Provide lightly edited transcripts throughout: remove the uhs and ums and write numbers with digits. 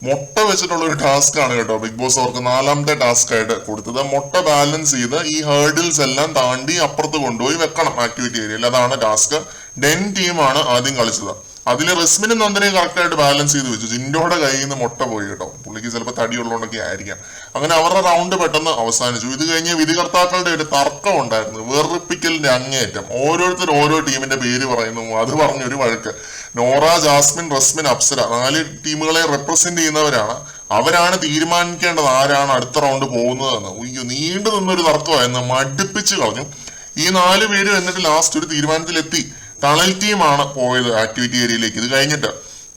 മുട്ട വെച്ചിട്ടുള്ള ഒരു ടാസ്ക് ആണ് കേട്ടോ ബിഗ് ബോസ് അവർക്ക് 4ാമത്തെ ടാസ്ക് ആയിട്ട് കൊടുത്തത്. മുട്ട ബാലൻസ് ചെയ്ത് ഈ ഹേർഡിൽസ് എല്ലാം താണ്ടി അപ്പുറത്ത് കൊണ്ടുപോയി വെക്കണം ആക്ടിവിറ്റി ഏരിയയിൽ. അതാണ് ടാസ്ക്. ഡെൻ ടീമാണ് ആദ്യം കളിച്ചത്. അതിൽ റസ്മിനും നന്ദനയും കറക്റ്റ് ആയിട്ട് ബാലൻസ് ചെയ്ത് വെച്ചു. ജിൻഡോയുടെ കയ്യിൽ നിന്ന് മുട്ട പോയി കേട്ടോ. പുള്ളിക്ക് ചിലപ്പോൾ തടിയുള്ളതുകൊണ്ടൊക്കെ ആയിരിക്കാം. അങ്ങനെ അവരുടെ റൗണ്ട് പെട്ടെന്ന് അവസാനിച്ചു. ഇത് കഴിഞ്ഞ് വിധികർത്താക്കളുടെ ഒരു തർക്കം ഉണ്ടായിരുന്നു, വെറുപ്പിക്കലിന്റെ അങ്ങേയറ്റം. ഓരോരുത്തർ ഓരോ ടീമിന്റെ പേര് പറയുന്നു, അത് പറഞ്ഞൊരു വഴക്ക്. നോറ, ജാസ്മിൻ, റസ്മിൻ, അപ്സര 4 ടീമുകളെ റെപ്രസെന്റ് ചെയ്യുന്നവരാണ്. അവരാണ് തീരുമാനിക്കേണ്ടത് ആരാണ് അടുത്ത റൗണ്ട് പോകുന്നതെന്ന്. ഉയ്യോ, നീണ്ടു നിന്നൊരു തർക്കമായിരുന്നു, മടുപ്പിച്ച് കളഞ്ഞു. ഈ 4 പേരും എന്നിട്ട് ലാസ്റ്റ് ഒരു തീരുമാനത്തിലെത്തി. ടണൽ ടീമാണ് പോയത് ആക്ടിവിറ്റി ഏരിയയിലേക്ക്. ഇത് കഴിഞ്ഞിട്ട്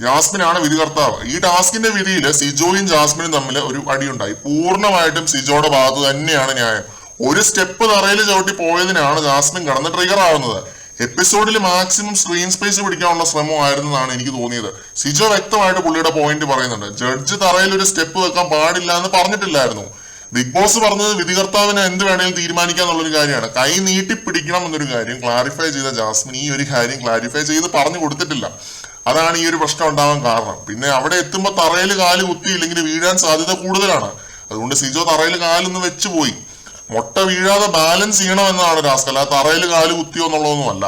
ജാസ്മിനാണ് വിധികർത്താവ്. ഈ ടാസ്കിന്റെ വിധിയിൽ സിജോയും ജാസ്മിനും തമ്മിൽ ഒരു അടിയുണ്ടായി. പൂർണ്ണമായിട്ടും സിജോയുടെ ഭാഗത്ത് തന്നെയാണ് ന്യായം. ഒരു സ്റ്റെപ്പ് തറയിൽ ചവിട്ടി പോയതിനാണ് ജാസ്മിൻ കടന്ന് ട്രിഗർ ആവുന്നത്. എപ്പിസോഡിൽ മാക്സിമം സ്ക്രീൻ സ്പേസ് പിടിക്കാനുള്ള ശ്രമമായിരുന്നെന്നാണ് എനിക്ക് തോന്നിയത്. സിജോ വ്യക്തമായിട്ട് പുള്ളിയുടെ പോയിന്റ് പറയുന്നുണ്ട്. ജഡ്ജ് തറയിൽ ഒരു സ്റ്റെപ്പ് വെക്കാൻ പാടില്ല എന്ന് പറഞ്ഞിട്ടില്ലായിരുന്നു. ബിഗ് ബോസ് പറഞ്ഞത് വിധികർത്താവിന് എന്ത് വേണേലും തീരുമാനിക്കുക എന്നുള്ളൊരു കാര്യമാണ്. കൈ നീട്ടി പിടിക്കണം എന്നൊരു കാര്യം ക്ലാരിഫൈ ചെയ്ത ജാസ്മിൻ ഈ ഒരു കാര്യം ക്ലാരിഫൈ ചെയ്ത് പറഞ്ഞു കൊടുത്തിട്ടില്ല. അതാണ് ഈ ഒരു പ്രശ്നം ഉണ്ടാവാൻ കാരണം. പിന്നെ അവിടെ എത്തുമ്പോൾ തറയിൽ കാല് കുത്തിയില്ലെങ്കിൽ വീഴാൻ സാധ്യത കൂടുതലാണ്. അതുകൊണ്ട് സിജോ തറയിൽ കാലൊന്ന് വെച്ച് പോയി. മുട്ട വീഴാതെ ബാലൻസ് ചെയ്യണമെന്നാണ് ടാസ്ക്, അല്ല തറയിൽ കാല് കുത്തിയോ എന്നുള്ളതൊന്നും അല്ല.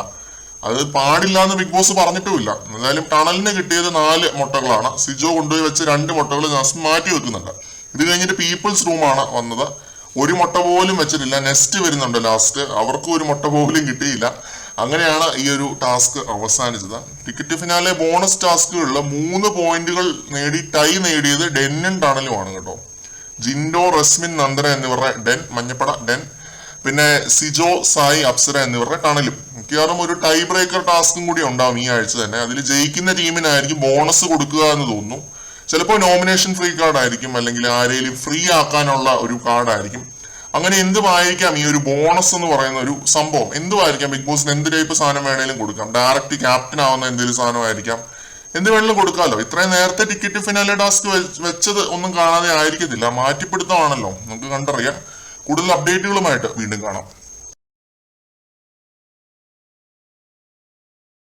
അത് പാടില്ല എന്ന് ബിഗ് ബോസ് പറഞ്ഞിട്ടുമില്ല. എന്തായാലും ടണലിന് കിട്ടിയത് 4 മുട്ടകളാണ്. സിജോ കൊണ്ടുപോയി വെച്ച് 2 മുട്ടകൾ ജാസ്മിൻ മാറ്റി വെക്കുന്നുണ്ട്. ഇത് കഴിഞ്ഞിട്ട് പീപ്പിൾസ് റൂമാണ് വന്നത്. ഒരു മുട്ട പോലും വെച്ചിട്ടില്ല. നെക്സ്റ്റ് വരുന്നുണ്ട് ലാസ്റ്റ്, അവർക്കും ഒരു മുട്ട പോലും കിട്ടിയില്ല. അങ്ങനെയാണ് ഈ ഒരു ടാസ്ക് അവസാനിച്ചത്. ടിക്കറ്റ് ഫിനാലെ ബോണസ് ടാസ്കുകളിൽ 3 പോയിന്റുകൾ നേടി ടൈ നേടിയത് ഡെന്നും ടണലുമാണ് കേട്ടോ. ജിൻഡോ, റസ്മിൻ, നന്ദന എന്നിവരുടെ ഡെൻ, മഞ്ഞപ്പട ഡെൻ, പിന്നെ സിജോ, സായി, അപ്സര എന്നിവരുടെ ടണലും. മിക്കവാറും ഒരു ടൈ ബ്രേക്കർ ടാസ്കും കൂടി ഉണ്ടാവും ഈ ആഴ്ച തന്നെ. അതിൽ ജയിക്കുന്ന ടീമിനായിരിക്കും ബോണസ് കൊടുക്കുക എന്ന് തോന്നുന്നു. ചിലപ്പോൾ നോമിനേഷൻ ഫ്രീ കാർഡ് ആയിരിക്കും, അല്ലെങ്കിൽ ആരെയും ഫ്രീ ആക്കാനുള്ള ഒരു കാർഡായിരിക്കും. അങ്ങനെ എന്തുമായിരിക്കാം ഈ ഒരു ബോണസ് എന്ന് പറയുന്ന ഒരു സംഭവം. എന്തുമായിരിക്കാം, ബിഗ് ബോസിന് എന്ത് ടൈപ്പ് സാധനം വേണേലും കൊടുക്കാം. ഡയറക്റ്റ് ക്യാപ്റ്റൻ ആവുന്ന എന്തെങ്കിലും സാധനമായിരിക്കാം, എന്ത് വേണമെങ്കിലും കൊടുക്കാമല്ലോ. ഇത്രയും നേരത്തെ ടിക്കറ്റ് ഫിനാലെ ടാസ്ക് വെച്ചത് ഒന്നും കാണാതെ ആയിരിക്കത്തില്ല. മാറ്റിപ്പിടുത്തമാണല്ലോ, നമുക്ക് കണ്ടറിയാം. കൂടുതൽ അപ്ഡേറ്റുകളുമായിട്ട് വീണ്ടും കാണാം.